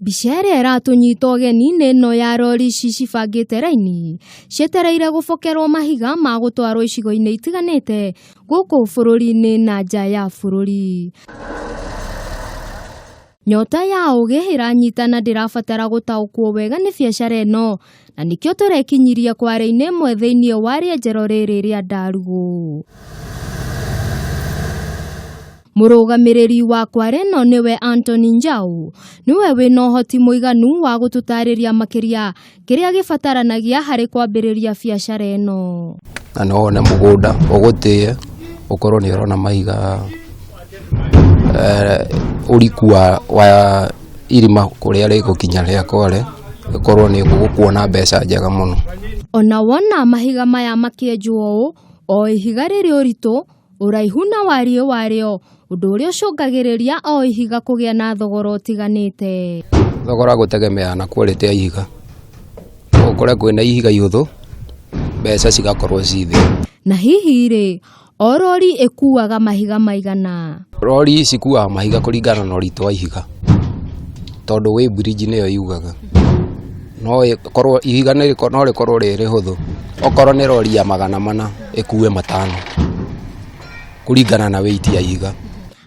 Bicere eratunyita ũgeni nĩno ya rori cicibangĩte raini cietereire gũbokerwo mahiga ma gũtwarwo icigo-inĩ itiganĩte gũkũ bũrũri-inĩ na nja ya bũrũri. Nyota ya ũgĩ ĩranyitana ndĩrabatara gũtaũkwo wega nĩ biacara ĩno, na nĩkĩo tũrekinyirie kware-inĩ ĩmwe thĩinĩ wa rĩenjero rĩrĩ rĩa Ndarugũ. Mũrũgamĩrĩri wa kware ĩno nĩwe Anthony Njau, niwe wĩna ũhoti mũiganu wa gũtũtarĩria makĩria kĩrĩa gĩbataranagia harĩ kwambĩrĩria biacara ĩno. Na no wone mũgũnda ũgũtĩe ũkorwo nĩ ũrona mahiga ũriku wa irima kũrĩa rĩgũkinya rĩa kware ũkorwo nĩ gũkuona mbeca njega mũno. Ona wona mahiga maya makĩenjwo ũũ, o ihiga rĩrĩ ũritũ, ũraihu na wariĩ warĩo, ũndũ ũrĩa ũcũngagĩrĩria o ihiga kũgĩa na thogora ũtiganĩte. Thogora gũtegemea na quality ya ihiga. Ũkore kwĩna ihiga ihũthũ, mbeca cigakorwo ci thĩ. Na hihi rĩ, o rori ĩkuaga mahiga maigana? Rori cikuaga mahiga kũringana na ũritũ wa ihiga, tondũ wĩ bridge nĩyo yugaga. No ĩkorwo ihiga no rĩkorwo rĩ rĩhũthũ, okorwo nĩ rori ya 400 ĩkue 5 kũringana na weight ya ihiga.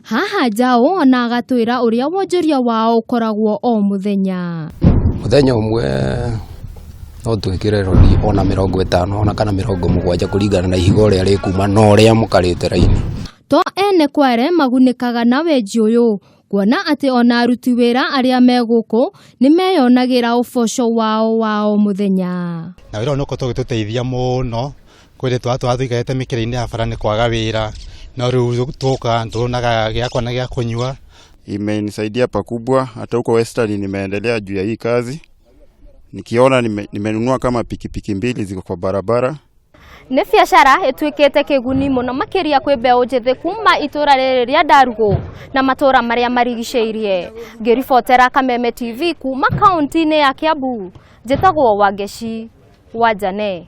Haha Njau ona agatwĩra ũrĩa wonjoria wao ũkoragwo o mũthenya. Mũthenya ũmwe no twĩkĩre rori ona 50 ona kana 70 kũringana na ihiga ũrĩa rĩkuma na ũrĩa mũkarĩte raini. To ene kware magunĩkaga na wenji ũyũ, kuona atĩ ona aruti wĩra arĩa me gũkũ nĩ meyonagĩra ũboco wao mũthenya. Na wĩra ũyũ ũkoragwo ũgĩtũteithia mũno, kwĩrĩ twatũikarĩte mĩkĩra-inĩ ya bara nĩ kwaga wĩra, na rĩu tũka tuonaga gĩakwa na gĩa kunyua. Imenisaidia pakubwa, hata huko Western nimeendelea juu ya hii kazi. Nikiona nimenunua kama pikipiki 2 ziko kwa barabara. Nĩ biacara ĩtuĩkĩte kĩguni mũno makĩria kwĩ mbeũ njĩthĩ kuma itũra rĩrĩ rĩa Ndarugũ na matũra marĩa marigicĩirie. Ngĩribotera Kameme TV kuma kaunti-inĩ ya Kiambu, njĩtagwo Wangeci Wanjane.